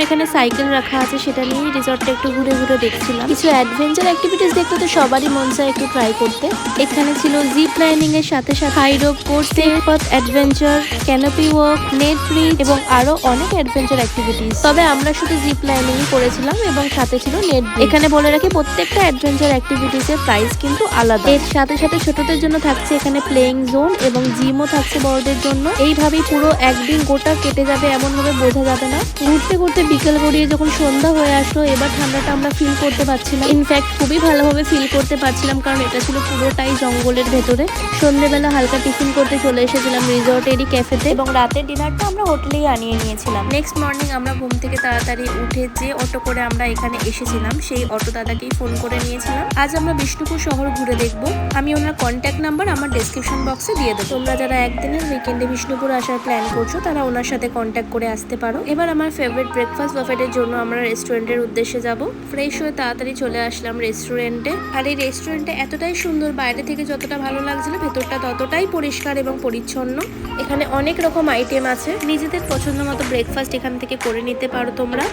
এখানে সাইকেল রাখা আছে, সেটা নিয়ে রিসর্টটা একটু ঘুরে ঘুরে দেখছিলাম। কিছু অ্যাডভেঞ্চার অ্যাক্টিভিটিস দেখতে তো সবারই মন চায় একটু ট্রাই করতে। এখানে ছিল জিপ লাইনিং এর সাথে সাথে high rope course, safe adventure, canopy walk, net bridge এবং আরো অনেক অ্যাডভেঞ্চার অ্যাক্টিভিটিস। তবে আমরা শুধু জিপ লাইনিং করেছিলাম এবং সাথে ছিল নেট ব্রিজ। এখানে বলে রাখি প্রত্যেকটা অ্যাডভেঞ্চার অ্যাক্টিভিটিস এর প্রাইস কিন্তু আলাদা। এর সাথে সাথে ছোটদের জন্য থাকছে এখানে প্লেইং জোন এবং জিমও থাকছে বড়দের জন্য। এইভাবেই পুরো একদিন গোটা কেটে যাবে এমন ভাবে বোঝা যাবে না। ঘুরতে ঘুরতে বিকেল গড়িয়ে যখন সন্ধ্যা হয়ে আসলো, এবার ঠান্ডাটা আমরা ফিল করতে পারছিলাম। ইনফ্যাক্ট খুবই ভালোভাবে ফিল করতে পারছিলাম, কারণ এটা ছিল পুরোটাই জঙ্গলের ভেতরে। সন্ধ্যেবেলা হালকা টিফিন করতে চলে এসেছিলাম রিসর্টেরই ক্যাফেতে এবং রাতের ডিনারটা আমরা হোটেলেই আনিয়ে নিয়েছিলাম। নেক্সট মর্নিং আমরা ঘুম থেকে তাড়াতাড়ি উঠে যে অটো করে আমরা এখানে এসেছিলাম, সেই অটো দাদাকেই ফোন করে নিয়েছিলাম। আজ আমরা বিষ্ণুপুর শহর ঘুরে দেখবো। আমি ওনার কন্ট্যাক্ট নাম্বার আমার ডেসক্রিপশন বক্সে দিয়ে দেবো। তোমরা যারা একদিনের উইকেন্ডে বিষ্ণুপুর আসার প্ল্যান করছো, তারা ওনার সাথে কন্ট্যাক্ট করে আসতে পারো। এবার আমার ফেভারিট ব্রেকফাস্ট বাফেটের জন্য আমরা রেস্টুরেন্টের উদ্দেশ্যে যাব। ফ্রেশ হয়ে তাড়াতাড়ি চলে আসলাম রেস্টুরেন্টে। আর এই রেস্টুরেন্টে এতটাই সুন্দর, বাইরে থেকে যতটা ভালো লাগছিল ভেতরটা ততটাই পরিষ্কার এবং পরিচ্ছন্ন। এখানে অনেক রকম আইটেম আছে, নিজেদের পছন্দ মতো ব্রেকফাস্ট এখান থেকে করে নিতে পারো তোমরা।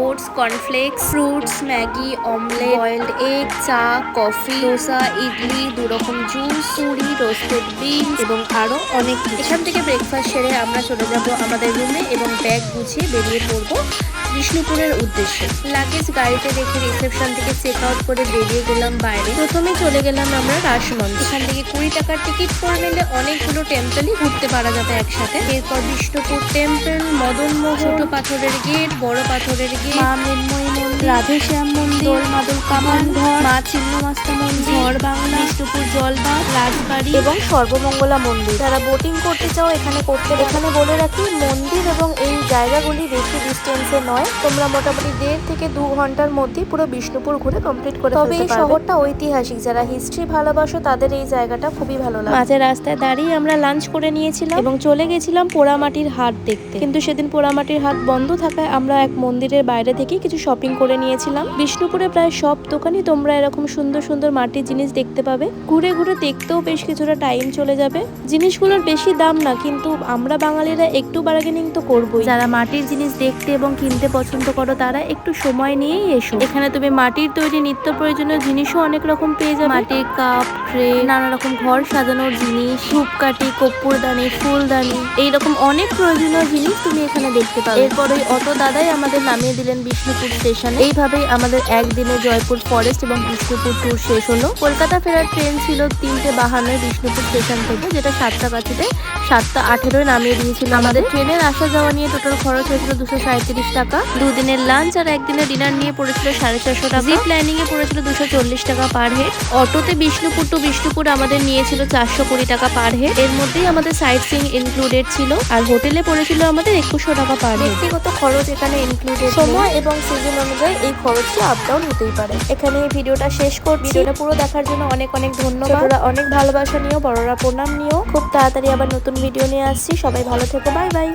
Oats, cornflakes, fruits, Maggi, omelette, boiled egg, চা, কফি, ডোসা, ইডলি, 2 রকম জুস, পুরি, রোস্টেড বিনস এবং আরো অনেক কিছু। এখান থেকে ব্রেকফাস্ট সেরে আমরা চলে যাব আমাদের রুমে এবং ব্যাগ গুছিয়ে বেরিয়ে পড়বো বিষ্ণুপুরের উদ্দেশ্যে। লাগেজ গাড়িতে রেখে রিসেপশন থেকে চেক আউট করে বেরিয়ে গেলাম বাইরে। প্রথমে চলে গেলাম আমরা রাসমঞ্চ। এখান থেকে 20 টাকার টিকিট করে নিলে অনেকগুলো টেম্পলই ঘুরতে পারা যাবে একসাথে। এরপর বিষ্ণুপুর টেম্পল, মদনমোহন, ছোট পাথরের গেট, বড় পাথরের গেট, মা মৃন্ময়ী মন্দির, রাধেশ্যাম মন্দির, দোল মাদল কামান ঘর, মা ছিন্নমাস্তা মন্দির, ঝড় বাংলা, বিষ্ণুপুর জলবাগ, রাজবাড়ি এবং সর্বমঙ্গলা মন্দির। যারা বোটিং করতে চাও এখানে করতে। এখানে বলে রাখি, মন্দির এবং এই জায়গাগুলি বেশি ডিস্টেন্সে নয়। তোমরা মোটামুটি 1.5 থেকে 2 ঘন্টার মধ্যে পুরো বিষ্ণুপুর ঘুরে কমপ্লিট করে ফেলতে পারবে। তবে এই শহরটা ঐতিহাসিক, যারা হিস্ট্রি ভালোবাসো তাদের এই জায়গাটা খুবই ভালো লাগে। মাঝে রাস্তায় দাঁড়িয়ে আমরা লাঞ্চ করে নিয়েছিলাম এবং চলে গেছিলাম পোড়ামাটির হাট দেখতে। কিন্তু সেদিন পোড়ামাটির হাট বন্ধ থাকায় আমরা এক মন্দিরের বাইরে থেকে কিছু শপিং করে নিয়েছিলাম। বিষ্ণুপুরে প্রায় সব দোকানই তোমরা এরকম সুন্দর সুন্দর মাটির জিনিস দেখতে পাবে। ঘুরে ঘুরে দেখতেও বেশ কিছুটা টাইম চলে যাবে। জিনিসগুলোর বেশি দাম না, কিন্তু আমরা বাঙালিরা একটু বার্গেনিং তো করবোই। যারা মাটির জিনিস দেখতে এবং কিনতে পছন্দ করো তারা একটু সময় নিয়েই এসো। এখানে তুমি মাটির তৈরি নিত্য প্রয়োজনীয় জিনিসও অনেক রকম পেয়ে যাবে। মাটির কাপ, ট্রে, নানা রকম ঘর সাজানোর জিনিস, ধূপকাঠি, কর্পূরদানি, ফুলদানি, এইরকম অনেক প্রয়োজনীয় জিনিস তুমি এখানে দেখতে পাবে। এরপর ওই অটো দাদাই আমাদের নামিয়ে দিলেন বিষ্ণুপুর স্টেশনে। এইভাবেই আমাদের একদিনে জয়পুর ফরেস্ট এবং বিষ্ণুপুর ট্যুর শেষ হলো। কলকাতা ফেরার ট্রেন ছিল 3:52 বিষ্ণুপুর স্টেশন থেকে, যেটা 7টা 7:18 নামিয়ে দিয়েছিল আমাদের। ট্রেনের আসা যাওয়া নিয়ে টোটাল খরচ হয়েছিল 237 টাকা। 2 দিনের লাঞ্চ আর 1 দিনের ডিনার নিয়ে পড়েছিল 450 টাকা। জিপ লাইনিং এ পড়েছিল 240 টাকা পার হেড। অটোতে বিষ্ণুপুর টু বিষ্ণুপুর আমাদের নিয়েছিল 420 টাকা পার হেড। এর মধ্যেই আমাদের সাইট সিইং ইনক্লুডেড ছিল। আর হোটেলে পড়েছিল আমাদের 2100 টাকা পার হেড। ব্যক্তিগত খরচ এখানে ইনক্লুডেড। সময় এবং সিজন অনুযায়ী এই খরচটি আপ ডাউন হতেই পারে। এখানে এই ভিডিওটা শেষ করছি। ভিডিওটা পুরো দেখার জন্য অনেক অনেক ধন্যবাদ। ছোটরা অনেক ভালোবাসা নিও, বড়রা প্রণাম নিও। খুব তাড়াতাড়ি আবার নতুন ভিডিও নিয়ে আসছি। সবাই ভালো থেকো, বাই বাই।